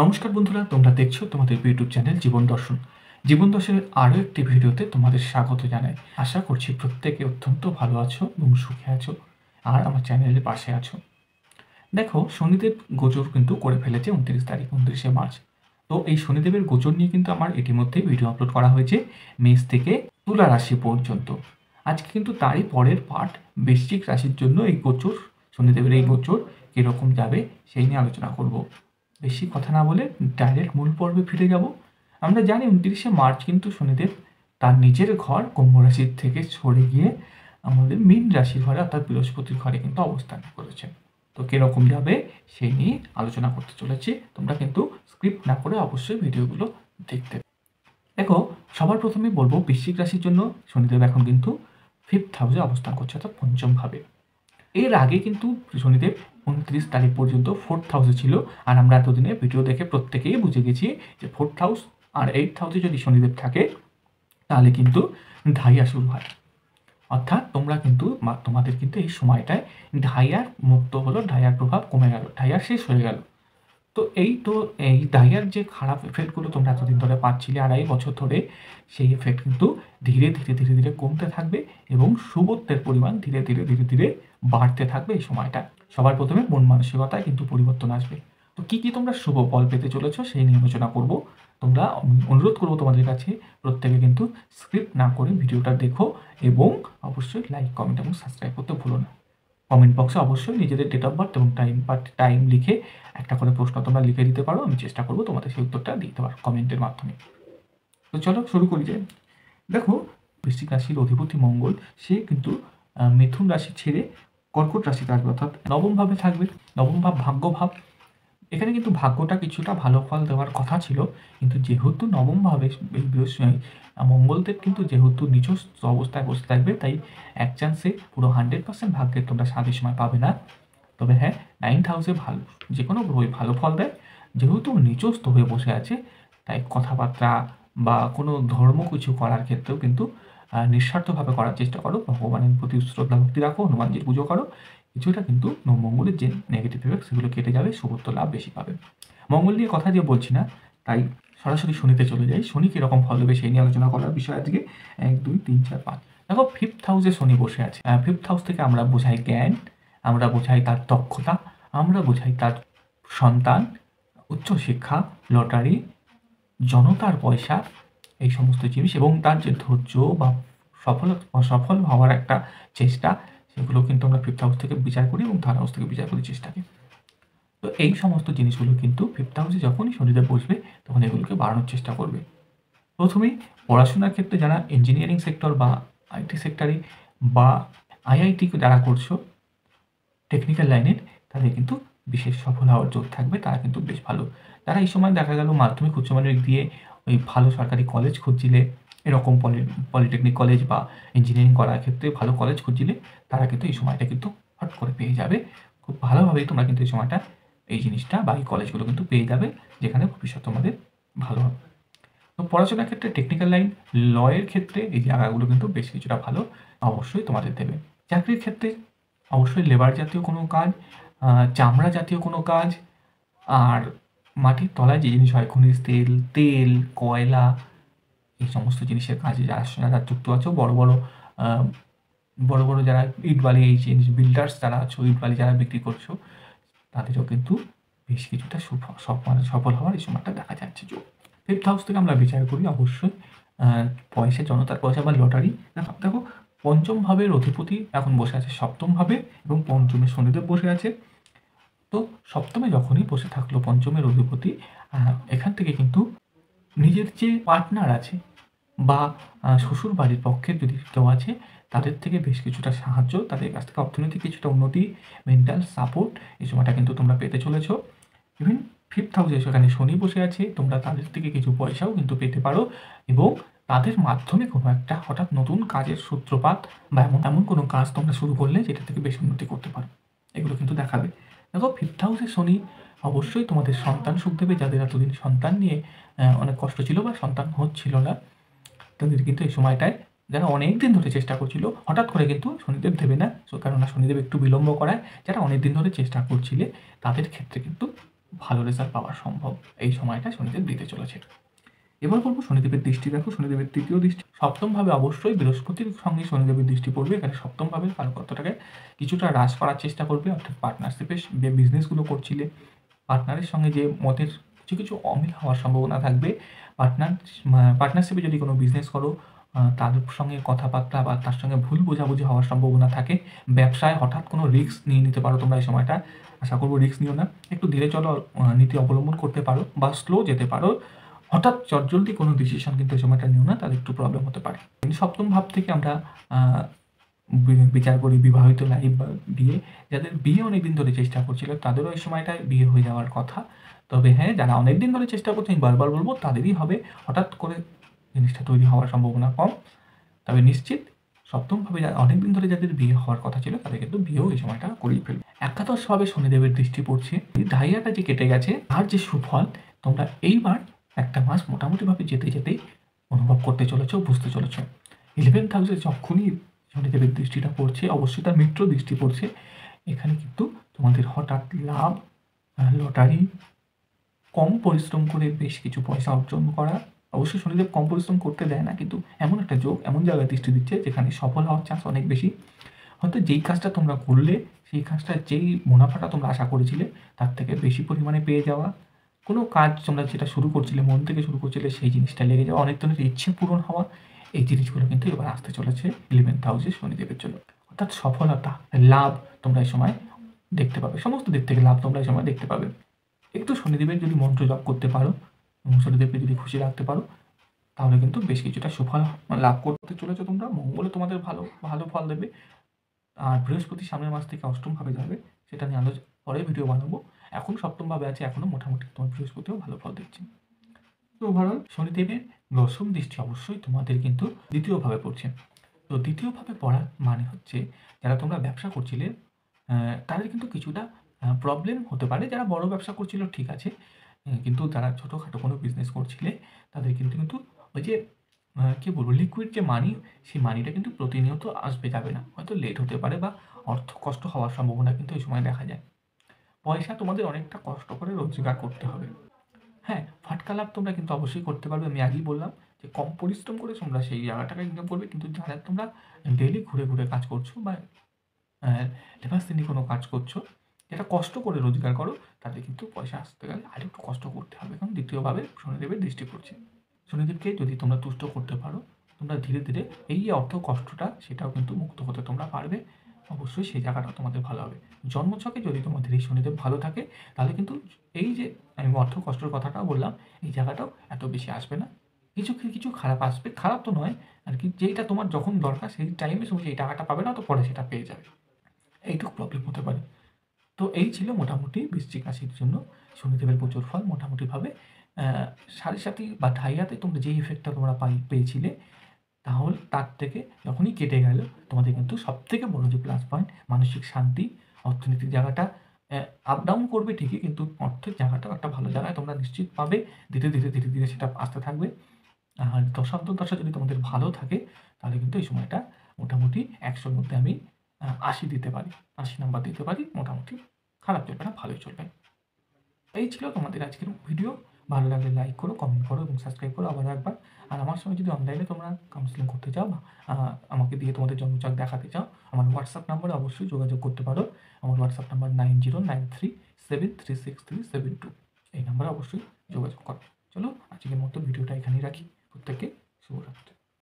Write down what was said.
নমস্কার বন্ধুরা, তোমরা দেখছো তোমাদের ইউটিউব চ্যানেল জীবন দর্শন। জীবন দর্শনের আরও একটি ভিডিওতে তোমাদের স্বাগত জানাই। আশা করছি প্রত্যেকে অত্যন্ত ভালো আছো এবং সুখে আছো আর আমার চ্যানেলের পাশে আছো। দেখো, শনিদেব গোচর কিন্তু করে ফেলেছে 29 মার্চ। তো এই শনিদেবের গোচর নিয়ে কিন্তু আমার ইতিমধ্যেই ভিডিও আপলোড করা হয়েছে, মেষ থেকে তুলা রাশি পর্যন্ত। আজকে কিন্তু তারই পরের পার্ট, বৃশ্চিক রাশির জন্য এই গোচর, শনিদেবের এই গোচর কীরকম যাবে সেই নিয়ে আলোচনা করব। বেশি কথা না বলে ডাইরেক্ট মূল পর্বে ফিরে যাব। আমরা জানি 29 মার্চ কিন্তু শনিদেব তার নিজের ঘর কুম্ভ রাশির থেকে সরে গিয়ে আমাদের মীন রাশির ঘরে অর্থাৎ বৃহস্পতির ঘরে কিন্তু অবস্থান করেছেন। তো কীরকম যাবে সেই নিয়ে আলোচনা করতে চলেছি। তোমরা কিন্তু স্ক্রিপ্ট না করে অবশ্যই ভিডিওগুলো দেখতে। দেখো, সবার প্রথমে বলবো বৃশ্চিক রাশির জন্য শনিদেব এখন কিন্তু 5th হাউসে অবস্থান করছে, অর্থাৎ পঞ্চম ভাবে। এর আগে কিন্তু শনিদেব 29 তারিখ পর্যন্ত 4th হাউসে ছিল। আর আমরা এতদিনে ভিডিও দেখে প্রত্যেকেই বুঝে গেছি যে 4th হাউস আর 8th হাউসে যদি শনিদেব থাকে তাহলে কিন্তু ঢাইয়া শুরু হয়। অর্থাৎ তোমরা কিন্তু তোমাদের কিন্তু এই সময়টায় ঢাইয়ার মুক্ত হলো, ঢাইয়ার প্রভাব কমে গেল, ঢাইয়া শেষ হয়ে গেল। তো এই ঢাইয়ার যে খারাপ এফেক্টগুলো তোমরা এতদিন ধরে পাচ্ছিলে 2.5 বছর ধরে, সেই এফেক্ট কিন্তু ধীরে ধীরে কমতে থাকবে এবং শুভত্বের পরিমাণ ধীরে ধীরে বাড়তে থাকবে এই সময়টা। সবার প্রথমে মন মানসিকতায় কিন্তু পরিবর্তন আসবে। তো কী তোমরা শুভ ফল পেতে চলেছো সেই নিয়ে আলোচনা করব। তোমরা অনুরোধ করবো তোমাদের কাছে প্রত্যেকে কিন্তু স্ক্রিপ্ট না করে ভিডিওটা দেখো এবং অবশ্যই লাইক, কমেন্ট এবং সাবস্ক্রাইব করতে ভুলো না। কমেন্ট বক্সে অবশ্যই নিজেদের ডেট অফ বার্থ এবং টাইম লিখে একটা করে প্রশ্ন তোমরা লিখে দিতে পারো। আমি চেষ্টা করবো তোমাদের সেই উত্তরটা দিতে পারো কমেন্টের মাধ্যমে। তো চলো শুরু করি। যে দেখো, বৃশ্চিক রাশির অধিপতি মঙ্গল, সে কিন্তু মিথুন রাশি ছেড়ে কর্কট রাশিতে আসবে, অর্থাৎ নবম ভাবে থাকবে। নবম ভাব ভাগ্য ভাব। এখানে কিন্তু ভাগ্যটা কিছুটা ভালো ফল দেওয়ার কথা ছিল, কিন্তু যেহেতু নবম ভাবে মঙ্গলদেব কিন্তু যেহেতু নিচু অবস্থায় বসে থাকবে, তাই এক চান্সে পুরো 100% ভাগ্যের তোমরা সাথে সময় পাবে না। তবে হ্যাঁ, 9th হাউসে ভালো, যে কোনো গ্রহই ভালো ফল দেয়। যেহেতু নিচস্থ হয়ে বসে আছে, তাই কথাবার্তা বা কোনো ধর্ম কিছু করার ক্ষেত্রেও কিন্তু নিঃস্বার্থভাবে করার চেষ্টা করো। ভগবানের প্রতি শ্রদ্ধা ভক্তি রাখো, হনুমানজির পুজো করো। কিছুটা কিন্তু মঙ্গলের যে নেগেটিভ ইফেক্ট সেগুলো কেটে যাবে, শুভত্ব লাভ বেশি পাবে। মঙ্গল নিয়ে কথা যে বলছি না, তাই সরাসরি শনিতে চলে যাই। শনি কীরকম ফল দেবে সেই নিয়ে আলোচনা করার বিষয় আজকে। 1 2 3 4 5। দেখো, 5th হাউসে শনি বসে আছে। 5th হাউস থেকে আমরা বোঝাই জ্ঞান, আমরা বোঝাই তার দক্ষতা, আমরা বোঝাই তার সন্তান, উচ্চশিক্ষা, লটারি, জনতার পয়সা, এই সমস্ত জিনিস এবং তার যে ধৈর্য বা সফল হওয়ার একটা চেষ্টা, সেগুলো কিন্তু আমরা 5th হাউস থেকে বিচার করি এবং 3rd হাউস থেকে বিচার করি চেষ্টাকে। তো এই সমস্ত জিনিসগুলো কিন্তু 5th হাউসে যখনই শনিদেব বসবে তখন এগুলোকে বাড়ানোর চেষ্টা করবে। প্রথমেই পড়াশোনার ক্ষেত্রে যারা ইঞ্জিনিয়ারিং সেক্টর বা আইটি সেক্টরে বা আইআইটি যারা করছো টেকনিক্যাল লাইনের, তাদের কিন্তু বিশেষ সফল হওয়ার জোর থাকবে। তারা কিন্তু বেশ ভালো। তারা এই সময় দেখা গেল মাধ্যমিক উচ্চ মাধ্যমিক দিয়ে ওই ভালো সরকারি কলেজ খুঁজছিলে, এরকম পলিটেকনিক কলেজ বা ইঞ্জিনিয়ারিং করার ক্ষেত্রে ভালো কলেজ খুঁজছিলে, তারা কিন্তু এই সময়টা কিন্তু হট করে পেয়ে যাবে। খুব ভালোভাবেই তোমরা কিন্তু এই সময়টা এই জিনিসটা বা এই কলেজগুলো কিন্তু পেয়ে যাবে, যেখানে ভবিষ্যৎ তোমাদের ভালো হবে। তো পড়াশোনার ক্ষেত্রে টেকনিক্যাল লাইন, লয়ের ক্ষেত্রে এই জায়গাগুলো কিন্তু বেশ কিছুটা ভালো অবশ্যই তোমাদের দেবে। চাকরির ক্ষেত্রে অবশ্যই লেবার জাতীয় কোনো কাজ, চামড়া জাতীয় কোনো কাজ, আর মাটির তলায় যে জিনিস হয় খনিজ তেল, কয়লা, এই সমস্ত জিনিসের কাজে যারা যুক্ত আছো, বড় বড় যারা ইট বালি, এই জিনিস বিল্ডার্স যারা আছো, ইট বালি যারা বিক্রি করছো, তাদেরও কিন্তু বেশ কিছুটা সফল হওয়ার এই সময়টা দেখা যাচ্ছে। 5th হাউস থেকে আমরা বিচার করি অবশ্যই পয়সা, জনতার পয়সা বা লটারি। দেখো, পঞ্চম ভাবের অধিপতি এখন বসে আছে 7ম ভাবে এবং পঞ্চমে শনিদেব বসে আছে। তো সপ্তমে যখনই বসে থাকলো পঞ্চমের অধিপতি, এখান থেকে কিন্তু নিজের যে পার্টনার আছে বা শ্বশুর বাড়ির পক্ষের যদি কেউ আছে, তাদের থেকে বেশ কিছুটা সাহায্য, তাদের কাছ থেকে অর্থনৈতিক কিছুটা উন্নতি, মেন্টাল সাপোর্ট এই সময়টা কিন্তু তোমরা পেতে চলেছো। ইভেন 5th হাউসে সেখানে শনি বসে আছে, তোমরা তাদের থেকে কিছু পয়সাও কিন্তু পেতে পারো এবং তাদের মাধ্যমে কোনো একটা হঠাৎ নতুন কাজের সূত্রপাত বা এমন কোনো কাজ তোমরা শুরু করলে যেটা থেকে বেশ উন্নতি করতে পারো, এগুলো কিন্তু দেখাবে। দেখো, 5th হাউসে শনি অবশ্যই তোমাদের সন্তান সুখ দেবে। যাদের এতদিন সন্তান নিয়ে অনেক কষ্ট ছিল বা সন্তান হচ্ছিল না, তাদের কিন্তু এই সময়টায়, যারা অনেক দিন ধরে চেষ্টা করছিল, হঠাৎ করে কিন্তু শনিদেব দেবে না, কেননা শনিদেব একটু বিলম্ব করায়। যারা অনেক দিন ধরে চেষ্টা করছিলে তাদের ক্ষেত্রে কিন্তু ভালো রেজাল্ট পাওয়া সম্ভব এই সময়টা শনিদেব দিতে চলেছে। এবার বলবো শনিদেবের দৃষ্টি দেখো, শনিদেবের তৃতীয় দৃষ্টি সপ্তমভাবে অবশ্যই বৃহস্পতির সঙ্গে শনিদেবের দৃষ্টি পড়বে। এখানে সপ্তমভাবে কারকত্বটাকে কিছুটা হ্রাস করার চেষ্টা করবে, অর্থাৎ পার্টনারশিপে যে বিজনেসগুলো করছিলে পার্টনারের সঙ্গে যে মতের কিছু কিছু অমিল হওয়ার সম্ভাবনা থাকবে। পার্টনারশিপে যদি কোনো বিজনেস করো তার সঙ্গে কথাবার্তা বা তার সঙ্গে ভুল বোঝাবুঝি হওয়ার সম্ভাবনা থাকে। ব্যবসায় হঠাৎ কোনো রিস্ক নিয়ে নিতে পারো তোমরা এই সময়টা, আশা করবো রিস্ক নিও না, একটু ধীরে চলো নীতি অবলম্বন করতে পারো বা স্লো যেতে পারো। হঠাৎ চটজলদি কোনো ডিসিশন কিন্তু এই সময়টা নিও না, তাহলে একটু প্রবলেম হতে পারে। কিন্তু সপ্তম ভাব থেকে আমরা বিচার করি বিবাহিত লাইফ বা বিয়ে, যাদের বিয়ে অনেকদিন ধরে চেষ্টা করছিল তাদেরও এই সময়টায় বিয়ে হয়ে যাওয়ার কথা। তবে হ্যাঁ, যারা অনেকদিন ধরে চেষ্টা করছে আমি বারবার বলবো তাদেরই হবে, হঠাৎ করে জিনিসটা তৈরি হওয়ার সম্ভাবনা কম। তবে নিশ্চিত সপ্তমভাবে অনেকদিন ধরে যাদের বিয়ে হওয়ার কথা ছিল তাদের কিন্তু বিয়েও এই সময়টা করিয়ে ফেলবে। একাদশভাবে শনিদেবের দৃষ্টি পড়ছে, ঢাইয়াটা যে কেটে গেছে আর যে সুফল তোমরা এইবার একটা মাস মোটামুটিভাবে যেতে যেতেই অনুভব করতে চলেছ, বুঝতে চলেছ। 11th হাউসে যখনই শনিদেবের দৃষ্টিটা পড়ছে, অবশ্যই তার মিত্র দৃষ্টি পড়ছে, এখানে কিন্তু তোমাদের হঠাৎ লাভ, লটারি, কম পরিশ্রম করে বেশ কিছু পয়সা অর্জন করা। অবশ্যই শনিদেব কম পরিশ্রম করতে দেয় না, কিন্তু এমন একটা যোগ এমন জায়গায় দৃষ্টি দিচ্ছে যেখানে সফল হওয়ার চান্স অনেক বেশি। হয়তো যেই কাজটা তোমরা করলে সেই কাজটার যেই মুনাফাটা তোমরা আশা করেছিলে তার থেকে বেশি পরিমাণে পেয়ে যাওয়া, কোনো কাজ তোমরা যেটা শুরু করছিলে, মন থেকে শুরু করছিলে, সেই জিনিসটা লেগে যাওয়া, অনেক ধরনের ইচ্ছে পূরণ হওয়া, এই জিনিসগুলো কিন্তু এবার আসতে চলেছে 11th হাউসে শনিদেবের জন্য। অর্থাৎ সফলতা, লাভ তোমরা এই সময় দেখতে পাবে, সমস্ত দিক থেকে লাভ তোমরা এই সময় দেখতে পাবে। একটু শনিদেবের যদি মন্ত্র জপ করতে পারো এবং শনিদেবকে যদি খুশি রাখতে পারো তাহলে কিন্তু বেশ কিছুটা সুফল লাভ করতে চলেছো তোমরা। মঙ্গলে তোমাদের ভালো ভালো ফল দেবে। আর বৃহস্পতি সামনের মাস থেকে অষ্টমভাবে যাবে, সেটা নিয়ে পরে ভিডিও বানাবো। এখন সপ্তমভাবে আছে, এখনও মোটামুটি তোমার বৃহস্পতিও ভালো ফল দিচ্ছে। তো ওভারঅল শনিদেবের দশম দৃষ্টি অবশ্যই তোমাদের কিন্তু দ্বিতীয়ভাবে পড়ছে। তো দ্বিতীয়ভাবে পড়ার মানে হচ্ছে যারা তোমরা ব্যবসা করছিলে তাদের কিন্তু কিছুটা প্রবলেম হতে পারে। যারা বড় ব্যবসা করছিল ঠিক আছে, কিন্তু যারা ছোটোখাটো কোনো বিজনেস করছিলে তাদের কিন্তু ওই যে কী বলবো, লিকুইড যে মানি, সেই মানিটা কিন্তু প্রতিনিয়ত আসবে যাবে না, হয়তো লেট হতে পারে বা অর্থ কষ্ট হওয়ার সম্ভাবনা কিন্তু এই সময় দেখা যায়। পয়সা তোমাদের অনেকটা কষ্ট করে রোজগার করতে হবে। হ্যাঁ, ফাটকা লাভ তোমরা কিন্তু অবশ্যই করতে পারবে। আমি আগেই বললাম যে কম পরিশ্রম করে তোমরা সেই জায়গাটাকে ইনকাম করবে, কিন্তু যারা তোমরা ডেইলি ঘুরে ঘুরে কাজ করছো বা লেবার শ্রেণী কোনো কাজ করছো, যেটা কষ্ট করে রোজগার করো, তাদের কিন্তু পয়সা আসতে গেলে আরেকটু কষ্ট করতে হবে। কারণ দ্বিতীয়ভাবে শনিদেবের দৃষ্টি পড়ছে। শনিদেবকে যদি তোমরা তুষ্ট করতে পারো, তোমরা ধীরে ধীরে এই যে অর্থ কষ্টটা সেটাও কিন্তু মুক্ত হতে তোমরা পারবে। অবশ্যই সেই জায়গাটা তোমাদের ভালো হবে। জন্মছকে যদি তোমাদের এই শনিদেব ভালো থাকে তাহলে কিন্তু এই যে আমি অর্থ কষ্টের কথাটাও বললাম, এই জায়গাটাও এত বেশি আসবে না। কিছু কিছু খারাপ আসবে, খারাপ তো নয় আর কি, যেইটা তোমার যখন দরকার সেই টাইমে তুমি সেই টাকাটা পাবে না, তো পরে সেটা পেয়ে যাবে। এইটুকু প্রবলেম হতে পারে। তো এই ছিল মোটামুটি বৃশ্চিক রাশির জন্য শনিদেবের গোচর ফল। মোটামুটিভাবে সাড়ে সাতি বা ঢাইয়াতে তোমরা যেই ইফেক্টটা তোমরা পেয়েছিলে, তাহলে তার থেকে যখনই কেটে গেল তোমাদের কিন্তু সবথেকে বড় যে প্লাস পয়েন্ট, মানসিক শান্তি, অর্থনৈতিক জায়গাটা আপ ডাউন করবে ঠিকই, কিন্তু অর্থের জায়গাটাও একটা ভালো জায়গায় তোমরা নিশ্চিত পাবে। ধীরে ধীরে ধীরে ধীরে সেটা আসতে থাকবে। আর দশা যদি তোমাদের ভালো থাকে তাহলে কিন্তু এই সময়টা মোটামুটি ১০০র মধ্যে আমি ৮০ দিতে পারি, ৮০ নাম্বার দিতে পারি। মোটামুটি খারাপ চলবে না, ভালোই চলবে। এই ছিল তোমাদের আজকের ভিডিও। ভালো লাগলে লাইক করো, কমেন্ট করো এবং সাবস্ক্রাইব করো আবারও একবার। আর আমার সঙ্গে যদি অনলাইনে তোমরা কাউন্সেলিং করতে চাও বা আমাকে দিয়ে তোমাদের জন্মছক দেখাতে চাও, আমার হোয়াটসঅ্যাপ নম্বরে অবশ্যই যোগাযোগ করতে পারো। আমার হোয়াটসঅ্যাপ নাম্বার 9093733732। এই নাম্বারে অবশ্যই যোগাযোগ করো। চলো আজকের মতো ভিডিওটা এখানেই রাখি। প্রত্যেককে শুভরাত্রি।